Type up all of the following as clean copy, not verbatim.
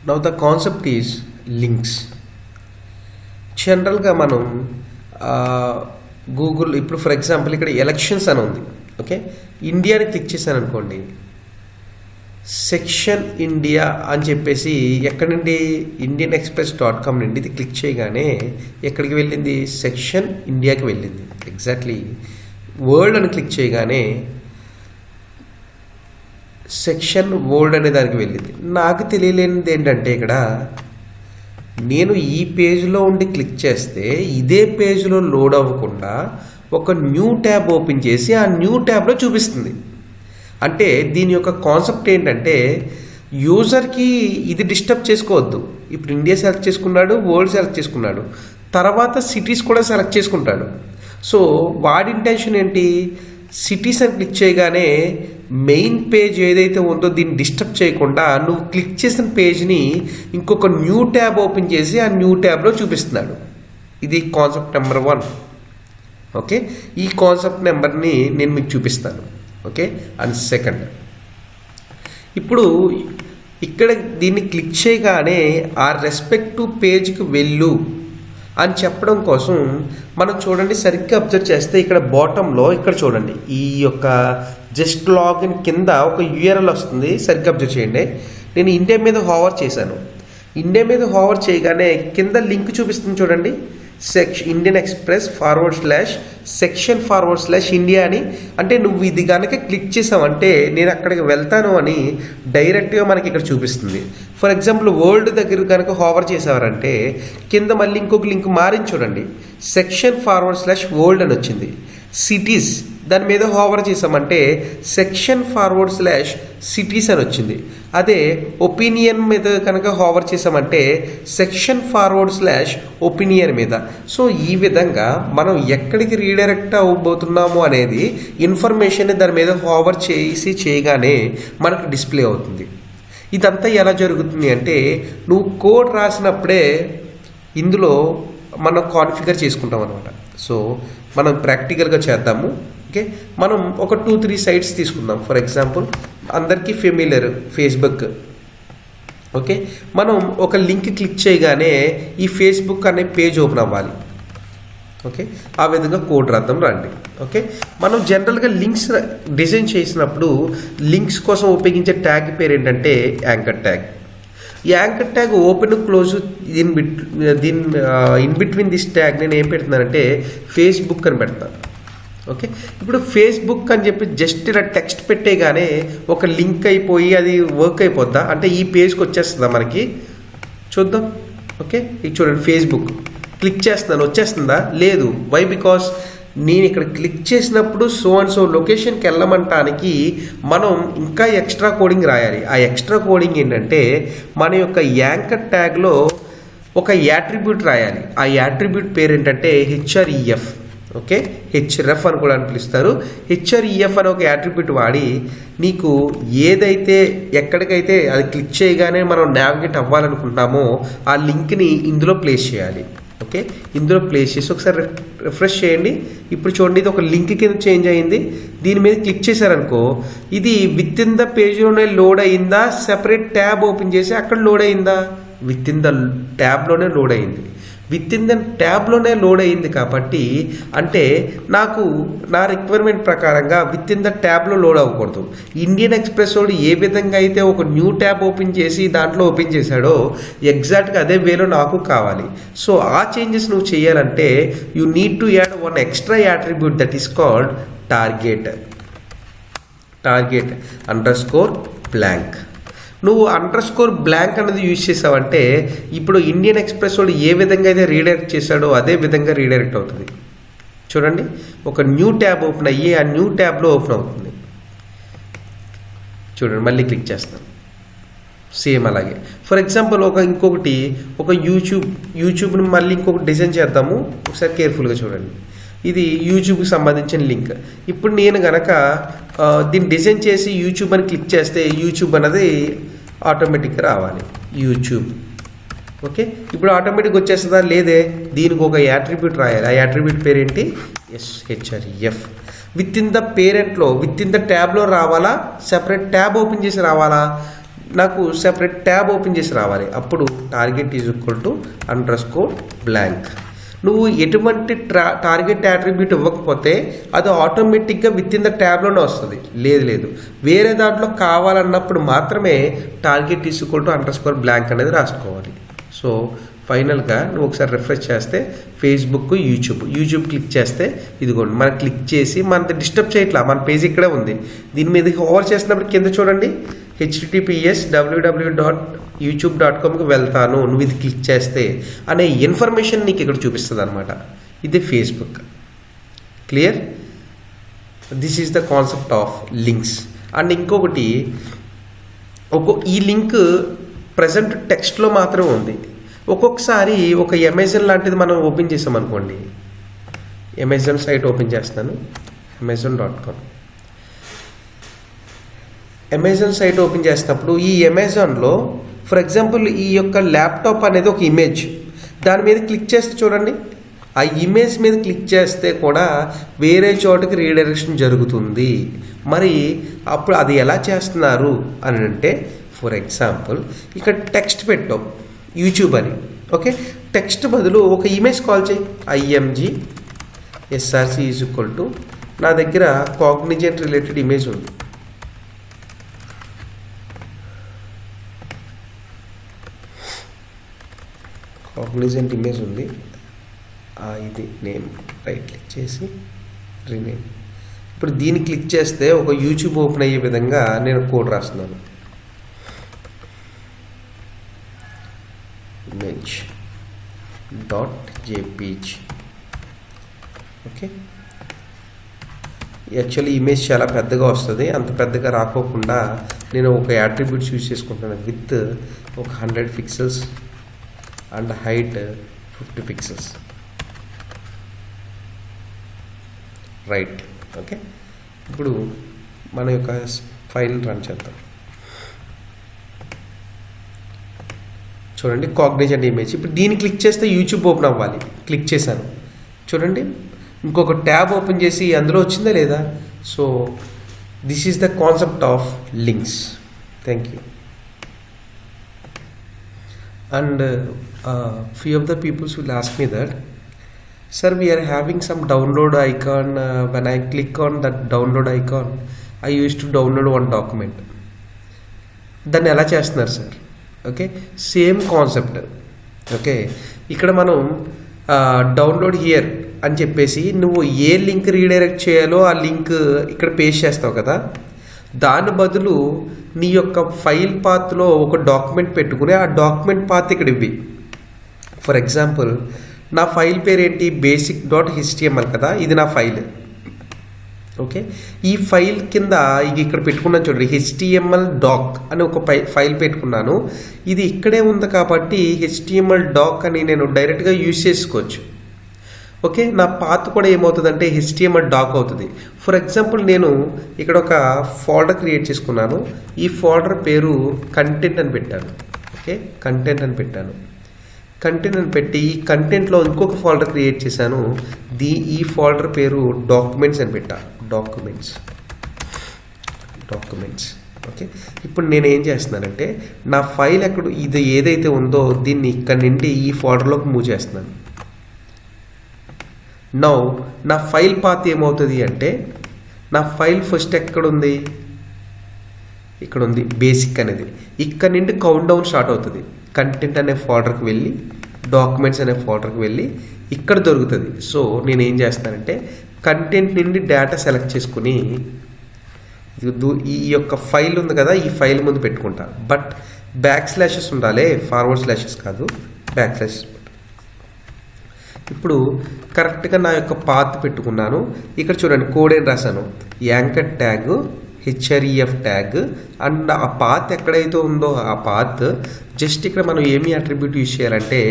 Now the concept is links. జనరల్గా మనం Google ఇప్పుడు ఫర్ ఎగ్జాంపుల్ ఇక్కడ ఎలక్షన్స్ అని ఉంది. ఓకే, ఇండియాని క్లిక్ చేశాను అనుకోండి, సెక్షన్ ఇండియా అని చెప్పేసి ఎక్కడి నుండి indianexpress.com నుండి ఇది క్లిక్ చేయగానే ఎక్కడికి వెళ్ళింది, సెక్షన్ ఇండియాకి వెళ్ళింది. ఎగ్జాక్ట్లీ వరల్డ్ అని క్లిక్ చేయగానే సెక్షన్ వరల్డ్ అనే దానికి వెళ్ళింది. నాకు తెలియలేనిది ఏంటంటే ఇక్కడ నేను ఈ పేజ్లో ఉండి క్లిక్ చేస్తే ఇదే పేజ్లో లోడ్ అవ్వకుండా ఒక న్యూ ట్యాబ్ ఓపెన్ చేసి ఆ న్యూ ట్యాబ్లో చూపిస్తుంది. అంటే దీని యొక్క కాన్సెప్ట్ ఏంటంటే యూజర్కి ఇది డిస్టర్బ్ చేసుకోవద్దు. ఇప్పుడు ఇండియా సెలెక్ట్ చేసుకున్నాడు, వరల్డ్ సెలెక్ట్ చేసుకున్నాడు, తర్వాత సిటీస్ కూడా సెలెక్ట్ చేసుకుంటాడు. సో వాడి ఇంటెన్షన్ ఏంటి, సిటీస్ అని క్లిక్ చేయగానే మెయిన్ పేజ్ ఏదైతే ఉందో దీన్ని డిస్టర్బ్ చేయకుండా నువ్వు క్లిక్ చేసిన పేజ్ని ఇంకొక న్యూ ట్యాబ్ ఓపెన్ చేసి ఆ న్యూ ట్యాబ్లో చూపిస్తున్నాడు. ఇది కాన్సెప్ట్ నెంబర్ 1. ఓకే, ఈ కాన్సెప్ట్ నెంబర్ని నేను మీకు చూపిస్తాను. ఓకే, అండ్ సెకండ్, ఇప్పుడు ఇక్కడ దీన్ని క్లిక్ చేయగానే ఆ రెస్పెక్టివ్ పేజ్కి వెళ్ళు అని చెప్పడం కోసం మనం చూడండి, సరిగ్గా అబ్జర్వ్ చేస్తే ఇక్కడ బాటంలో ఇక్కడ చూడండి, ఈ యొక్క జస్ట్ లాగిన్ కింద ఒక యూఆర్ఎల్ వస్తుంది. సరిగ్గా అబ్జర్వ్ చేయండి. నేను ఇండియా మీద హోవర్ చేశాను. ఇండియా మీద హోవర్ చేయగానే కింద లింక్ చూపిస్తుంది చూడండి, ఇండియన్ ఎక్స్ప్రెస్ /section/India అని. అంటే నువ్వు ఇది కనుక క్లిక్ చేసావంటే నేను అక్కడికి వెళ్తాను అని డైరెక్ట్గా మనకి ఇక్కడ చూపిస్తుంది. ఫర్ ఎగ్జాంపుల్ వరల్డ్ దగ్గర కనుక హోవర్ చేసేవారంటే కింద మళ్ళీ ఇంకొక లింక్ మారించి చూడండి, section/world అని వచ్చింది. సిటీస్ దాని మీద హోవర్ చేసామంటే section/cities అని వచ్చింది. అదే ఒపీనియన్ మీద కనుక హోవర్ చేసామంటే section/opinion మీద. సో ఈ విధంగా మనం ఎక్కడికి రీడైరెక్ట్ అవ్వబోతున్నాము అనేది ఇన్ఫర్మేషన్ దాని మీద హోవర్ చేయగానే మనకు డిస్ప్లే అవుతుంది. ఇదంతా ఎలా జరుగుతుంది అంటే నువ్వు కోడ్ రాసినప్పుడే ఇందులో మనం కాన్ఫిగర్ చేసుకుంటాం అనమాట. సో మనం ప్రాక్టికల్గా చేద్దాము. ఓకే, మనం ఒక 2-3 సైట్స్ తీసుకుందాం. ఫర్ ఎగ్జాంపుల్ అందరికీ ఫెమిలియర్ ఫేస్బుక్. ఓకే, మనం ఒక లింక్ క్లిక్ చేయగానే ఈ ఫేస్బుక్ అనే పేజ్ ఓపెన్ అవ్వాలి. ఓకే, ఆ విధంగా కోడ్ రాద్దాం రండి. ఓకే, మనం జనరల్గా లింక్స్ డిజైన్ చేసినప్పుడు లింక్స్ కోసం ఉపయోగించే ట్యాగ్ పేరు ఏంటంటే యాంకర్ ట్యాగ్. ఈ anchor tag open close in between this tag నేను ఏం పెడుతున్నానంటే ఫేస్బుక్ అని పెడతాను. ఓకే, ఇప్పుడు ఫేస్బుక్ అని చెప్పి జస్ట్ ఇలా టెక్స్ట్ పెట్టేగానే ఒక లింక్ అయిపోయి అది వర్క్ అయిపోద్దా అంటే ఈ పేజ్కి వచ్చేస్తుందా మనకి, చూద్దాం. ఓకే, ఇది చూడండి, ఫేస్బుక్ క్లిక్ చేస్తున్నాను, వచ్చేస్తుందా, లేదు. వై, బికాస్ నేను ఇక్కడ క్లిక్ చేసినప్పుడు సో అండ్ సో లొకేషన్కి వెళ్ళమంటానికి మనం ఇంకా ఎక్స్ట్రా కోడింగ్ రాయాలి. ఆ ఎక్స్ట్రా కోడింగ్ ఏంటంటే మన యొక్క యాంకర్ ట్యాగ్లో ఒక యాట్రిబ్యూట్ రాయాలి. ఆ యాట్రిబ్యూట్ పేరు ఏంటంటే HREF. ఓకే, HREF అని కూడా అని పిలుస్తారు. HREF అనే ఒక యాట్రిబ్యూట్ వాడి నీకు ఏదైతే ఎక్కడికైతే అది క్లిక్ చేయగానే మనం నావిగేట్ అవ్వాలనుకుంటామో ఆ లింక్ని ఇందులో ప్లేస్ చేయాలి. ఓకే, ఇందులో ప్లేస్ చేసి ఒకసారి రిఫ్రెష్ చేయండి. ఇప్పుడు చూడండి, ఇది ఒక లింక్ కింద చేంజ్ అయ్యింది. దీని మీద క్లిక్ చేశారనుకో ఇది విత్ ఇన్ ద పేజ్లోనే లోడ్ అయ్యిందా, సెపరేట్ ట్యాబ్ ఓపెన్ చేసి అక్కడ లోడ్ అయ్యిందా, విత్ ఇన్ ద ట్యాబ్లోనే లోడ్ అయ్యింది. విత్ ఇన్ ద ట్యాబ్లోనే లోడ్ అయ్యింది కాబట్టి అంటే నాకు నా రిక్వైర్మెంట్ ప్రకారంగా విత్ ఇన్ ద ట్యాబ్లో లోడ్ అవ్వకూడదు. ఇండియన్ ఎక్స్ప్రెస్ వాడు ఏ విధంగా అయితే ఒక న్యూ ట్యాబ్ ఓపెన్ చేసి దాంట్లో ఓపెన్ చేశాడో ఎగ్జాక్ట్గా అదే వేలో నాకు కావాలి. సో ఆ చేంజెస్ నువ్వు చేయాలంటే you need to add one extra attribute that is called target _blank. నువ్వు _blank అనేది యూజ్ చేసావంటే ఇప్పుడు ఇండియన్ ఎక్స్ప్రెస్ వాడు ఏ విధంగా అయితే రీడైరెక్ట్ చేశాడో అదే విధంగా రీడైరెక్ట్ అవుతుంది. చూడండి, ఒక న్యూ ట్యాబ్ ఓపెన్ అయ్యి ఆ న్యూ ట్యాబ్లో ఓపెన్ అవుతుంది. చూడండి, మళ్ళీ క్లిక్ చేస్తాను, సేమ్ అలాగే. ఫర్ ఎగ్జాంపుల్ ఇంకొకటి యూట్యూబ్ని మళ్ళీ ఇంకొకటి డిజైన్ చేద్దాము. ఒకసారి కేర్ఫుల్గా చూడండి, ఇది యూట్యూబ్కి సంబంధించిన లింక్. ఇప్పుడు నేను కనుక దీన్ని డిజైన్ చేసి యూట్యూబ్ అని క్లిక్ చేస్తే యూట్యూబ్ అనేది ఆటోమేటిక్గా రావాలి, యూట్యూబ్. ఓకే, ఇప్పుడు ఆటోమేటిక్గా వచ్చేస్తుందా, లేదే. దీనికి ఒక యాట్రిబ్యూట్ రాయాలి. ఆ యాట్రిబ్యూట్ పేరేంటి, HREF. విత్ ఇన్ ద పేరెంట్లో విత్ ఇన్ ద ట్యాబ్లో రావాలా, సెపరేట్ ట్యాబ్ ఓపెన్ చేసి రావాలా, నాకు సెపరేట్ ట్యాబ్ ఓపెన్ చేసి రావాలి. అప్పుడు target is equal to _blank. నువ్వు ఎటువంటి టార్గెట్ అట్రిబ్యూట్ ఇవ్వకపోతే అది ఆటోమేటిక్గా విత్ ఇన్ ద ట్యాబ్లోనే వస్తుంది. లేదు వేరే దాంట్లో కావాలన్నప్పుడు మాత్రమే target is equal to _blank అనేది రాసుకోవాలి. సో ఫైనల్గా నువ్వు ఒకసారి రిఫ్రెష్ చేస్తే ఫేస్బుక్, యూట్యూబ్ క్లిక్ చేస్తే ఇదిగోండి మనం క్లిక్ చేసి మనది డిస్టర్బ్ చేయట్లా, మన పేజ్ ఇక్కడే ఉంది. దీని మీద ఓవర్ చేసినప్పుడు కింద చూడండి https://www.youtube.comకి వెళ్తాను, నువ్వు ఇది క్లిక్ చేస్తే అనే ఇన్ఫర్మేషన్ నీకు ఇక్కడ చూపిస్తుంది అనమాట. ఇది Facebook. Clear? This is the concept of links. And ఇంకొకటి, ఈ లింక్ ప్రజెంట్ టెక్స్ట్లో మాత్రమే ఉంది. ఒక్కొక్కసారి ఒక అమెజాన్ లాంటిది మనం ఓపెన్ చేసామనుకోండి, అమెజాన్ సైట్ ఓపెన్ చేస్తాను, amazon.com. అమెజాన్ సైట్ ఓపెన్ చేసినప్పుడు ఈ అమెజాన్లో ఫర్ ఎగ్జాంపుల్ ఈ యొక్క ల్యాప్టాప్ అనేది ఒక ఇమేజ్, దాని మీద క్లిక్ చేస్తే చూడండి, ఆ ఇమేజ్ మీద క్లిక్ చేస్తే కూడా వేరే చోటకి రీడైరెక్షన్ జరుగుతుంది. మరి అప్పుడు అది ఎలా చేస్తున్నారు అని అంటే, ఫర్ ఎగ్జాంపుల్ ఇక్కడ టెక్స్ట్ పెట్టాం యూట్యూబ్ అని, ఓకే, టెక్స్ట్ బదులు ఒక ఇమేజ్ కాల్ చేయి, imgsrc ఈజ్ ఈక్వల్ టు, నా దగ్గర కాగ్నిజెంట్ రిలేటెడ్ ఇమేజ్ ఉంది, కాగ్నిజెంట్ ఇమేజ్ ఉంది, ఇది నేమ్, రైట్ క్లిక్ చేసి రీనేమ్. ఇప్పుడు దీన్ని క్లిక్ చేస్తే ఒక యూట్యూబ్ ఓపెన్ అయ్యే విధంగా నేను కోడ్ రాస్తున్నాను, image.jpg. ఓకే, యాక్చువల్లీ ఇమేజ్ చాలా పెద్దగా వస్తుంది, అంత పెద్దగా రాకోకుండా నేను ఒక యాట్రిబ్యూట్స్ యూజ్ చేసుకుంటాను విత్ ఒక 100 pixels and height 50 pixels. Right, okay. ఇప్పుడు మన యొక్క ఫైల్ రన్ చేద్దాం. చూడండి, కాగ్నిజెంట్ ఇమేజ్. ఇప్పుడు దీన్ని క్లిక్ చేస్తే యూట్యూబ్ ఓపెన్ అవ్వాలి, క్లిక్ చేశాను చూడండి, ఇంకొక ట్యాబ్ ఓపెన్ చేసి అందులో వచ్చిందా లేదా. So this is the concept of links. Thank you. And few of the peoples will ask me that, sir, we are having some download icon. When I click on that download icon, I used to download one document. దాన్ని ఎలా చేస్తున్నారు sir? Okay, same concept. Okay, ఇక్కడ మనం download here అని చెప్పేసి నువ్వు ఏ link redirect చేయాలో ఆ లింక్ ఇక్కడ పేస్ట్ చేస్తావు కదా, దాని బదులు నీ యొక్క ఫైల్ పాత్లో ఒక డాక్యుమెంట్ పెట్టుకుని ఆ డాక్యుమెంట్ పాత్ ఇక్కడ ఇవ్వి. ఫర్ ఎగ్జాంపుల్ నా ఫైల్ పేరు ఏంటి, basic.html కదా, ఇది నా ఫైల్. ఓకే, ఈ ఫైల్ కింద ఇక్కడ పెట్టుకున్నాను చూడండి, HTML doc అని ఒక ఫైల్ పెట్టుకున్నాను. ఇది ఇక్కడే ఉంది కాబట్టి HTML doc అని నేను డైరెక్ట్గా యూజ్ చేసుకోవచ్చు. ఓకే, నా పాత్ కూడా ఏమవుతుందంటే HTML doc అవుతుంది. ఫర్ ఎగ్జాంపుల్ నేను ఇక్కడ ఒక ఫోల్డర్ క్రియేట్ చేసుకున్నాను, ఈ ఫోల్డర్ పేరు కంటెంట్ అని పెట్టాను. ఓకే, కంటెంట్ అని పెట్టి ఈ కంటెంట్లో ఇంకొక ఫోల్డర్ క్రియేట్ చేశాను, ఈ ఫోల్డర్ పేరు డాక్యుమెంట్స్ అని పెట్టా, డాక్యుమెంట్స్. ఓకే, ఇప్పుడు నేను ఏం చేస్తున్నానంటే నా ఫైల్ ఇది ఏదైతే ఉందో దీన్ని ఇక్కడ నుండి ఈ ఫోల్డర్లోకి మూవ్ చేస్తున్నాను. నౌ నా ఫైల్ పాత్ ఏమవుతుంది అంటే, నా ఫైల్ ఫస్ట్ ఎక్కడుంది, ఇక్కడ ఉంది బేసిక్ అనేది, ఇక్కడ నుండి కౌంట్ డౌన్ స్టార్ట్ అవుతుంది. కంటెంట్ అనే ఫోల్డర్కి వెళ్ళి డాక్యుమెంట్స్ అనే ఫోల్డర్కి వెళ్ళి ఇక్కడ దొరుకుతుంది. సో నేను ఏం చేస్తానంటే కంటెంట్ నుండి డేటా సెలెక్ట్ చేసుకుని ఈ యొక్క ఫైల్ ఉంది కదా, ఈ ఫైల్ ముందు పెట్టుకుంటా. బట్ // ఉండాలి, // కాదు, // ఇప్పుడు కరెక్ట్గా నా యొక్క పాత్ పెట్టుకున్నాను. ఇక్కడ చూడండి కోడ్ ఏం రాశాను, anchor tag, href tag. And ఆ పాత్ ఎక్కడైతే ఉందో ఆ పాత్ జస్ట్ ఇక్కడ మనం ఏమి అట్రిబ్యూట్ యూజ్ చేయాలంటే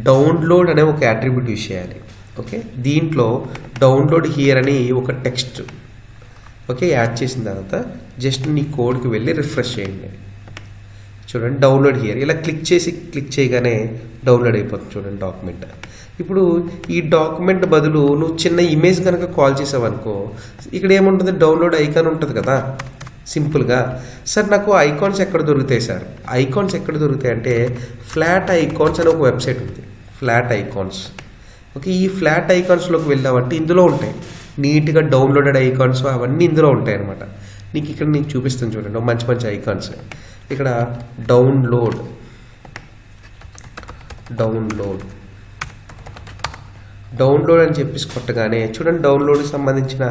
డౌన్లోడ్ అనే ఒక అట్రిబ్యూట్ యూజ్ చేయాలి. ఓకే, దీంట్లో డౌన్లోడ్ హియర్ అని ఒక టెక్స్ట్ ఓకే యాడ్ చేసిన తర్వాత జస్ట్ నీ కోడ్కి వెళ్ళి రిఫ్రెష్ చేయండి. చూడండి, డౌన్లోడ్ హియర్ ఇలా క్లిక్ చేయగానే డౌన్లోడ్ అయిపోతుంది. చూడండి డాక్యుమెంట్. ఇప్పుడు ఈ డాక్యుమెంట్ బదులు నువ్వు చిన్న ఇమేజ్ కనుక కాల్ చేసావు అనుకో, ఇక్కడ ఏముంటుంది, డౌన్లోడ్ ఐకాన్ ఉంటుంది కదా, సింపుల్గా. సార్ నాకు ఐకాన్స్ ఎక్కడ దొరుకుతాయి సార్? ఐకాన్స్ ఎక్కడ దొరుకుతాయి అంటే ఫ్లాట్ ఐకాన్స్ అని ఒక వెబ్సైట్ ఉంది, ఫ్లాట్ ఐకాన్స్. ఓకే, ఈ ఫ్లాట్ ఐకాన్స్లోకి వెళ్ళామంటే ఇందులో ఉంటాయి నీట్గా డౌన్లోడెడ్ ఐకాన్స్, అవన్నీ ఇందులో ఉంటాయి అనమాట. నీకు ఇక్కడ నేను చూపిస్తాను చూడండి మంచి మంచి ఐకాన్స్. ఇక్కడ డౌన్లోడ్ అని చెప్పేసి కొట్టగానే చూడండి డౌన్లోడ్కి సంబంధించిన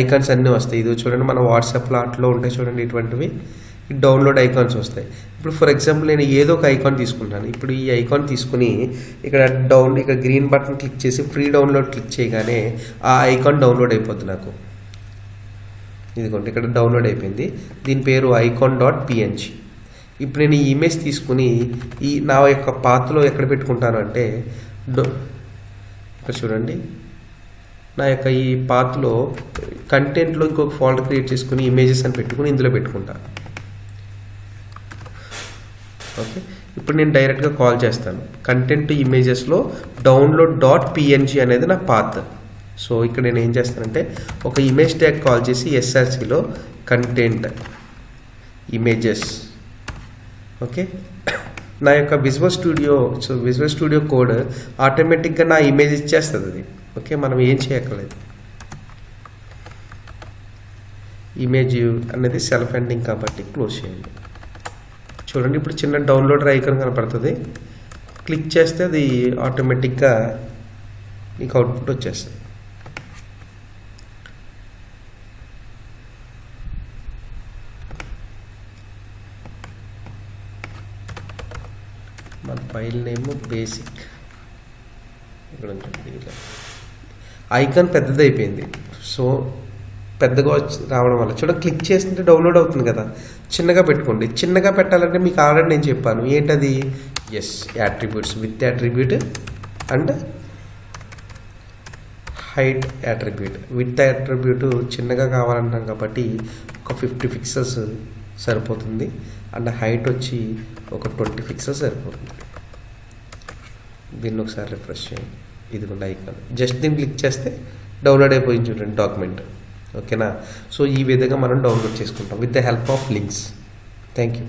ఐకాన్స్ అన్నీ వస్తాయి. ఇది చూడండి మన వాట్సాప్లో అట్లో ఉంటాయి చూడండి, ఇటువంటివి డౌన్లోడ్ ఐకాన్స్ వస్తాయి. ఇప్పుడు ఫర్ ఎగ్జాంపుల్ నేను ఏదో ఒక ఐకాన్ తీసుకుంటాను. ఇప్పుడు ఈ ఐకాన్ తీసుకుని ఇక్కడ ఇక్కడ గ్రీన్ బటన్ క్లిక్ చేసి ఫ్రీ డౌన్లోడ్ క్లిక్ చేయగానే ఆ ఐకాన్ డౌన్లోడ్ అయిపోద్ది నాకు. ఇదిగోండి ఇక్కడ డౌన్లోడ్ అయిపోయింది. దీని పేరు icon.png. ఇప్పుడు నేను ఈ ఇమేజ్ తీసుకుని ఈ నా యొక్క పాత్లో ఎక్కడ పెట్టుకుంటాను అంటే ఇక్కడ చూడండి నా యొక్క ఈ పాత్లో కంటెంట్లో ఇంకొక ఫోల్డర్ క్రియేట్ చేసుకుని ఇమేజెస్ అని పెట్టుకుని ఇందులో పెట్టుకుంటాను. ఓకే, ఇప్పుడు నేను డైరెక్ట్గా కాల్ చేస్తాను. కంటెంట్ ఇమేజెస్లో download.png అనేది నా పాత్. సో ఇక్కడ నేను ఏం చేస్తానంటే ఒక ఇమేజ్ ట్యాగ్ కాల్ చేసి ఎస్ఆర్సిలో కంటెంట్ ఇమేజెస్. ఓకే, నా యొక్క విజువల్ స్టూడియో కోడ్ ఆటోమేటిక్గా నా ఇమేజ్ ఇచ్చేస్తుంది అది. ఓకే, మనం ఏం చేయక్కర్లేదు. ఇమేజ్ అనేది సెల్ఫ్ ఎండింగ్ కాబట్టి క్లోజ్ చేయండి. చూడండి ఇప్పుడు చిన్న డౌన్లోడర్ ఐకాన్ కనపడుతుంది, క్లిక్ చేస్తే అది ఆటోమేటిక్గా మీకు అవుట్పుట్ వచ్చేస్తుంది. మన ఫైల్ నేమ్ బేసిక్. ఇక్కడ ఐకాన్ పెద్దదైపోయింది. సో పెద్దగా రావడం వల్ల చూడండి క్లిక్ చేస్తుంటే డౌన్లోడ్ అవుతుంది కదా. చిన్నగా పెట్టుకోండి. చిన్నగా పెట్టాలంటే మీకు ఆల్రెడీ నేను చెప్పాను ఏంటది, attributes with attribute and height attribute. With attribute చిన్నగా కావాలంటాం కాబట్టి ఒక 50 పిక్సెల్స్ సరిపోతుంది. అండ్ హైట్ వచ్చి ఒక 20 పిక్సెల్స్ సరిపోతుంది. దీన్ని ఒకసారి రిఫ్రెష్ చేయండి. ఇదిగోండి ఐకాన్, జస్ట్ దీన్ని క్లిక్ చేస్తే డౌన్లోడ్ అయిపోయింది చూడండి డాక్యుమెంట్. ఓకేనా, సో ఈ విధంగా మనం డౌన్లోడ్ చేసుకుంటాం with the help of links. Thank you.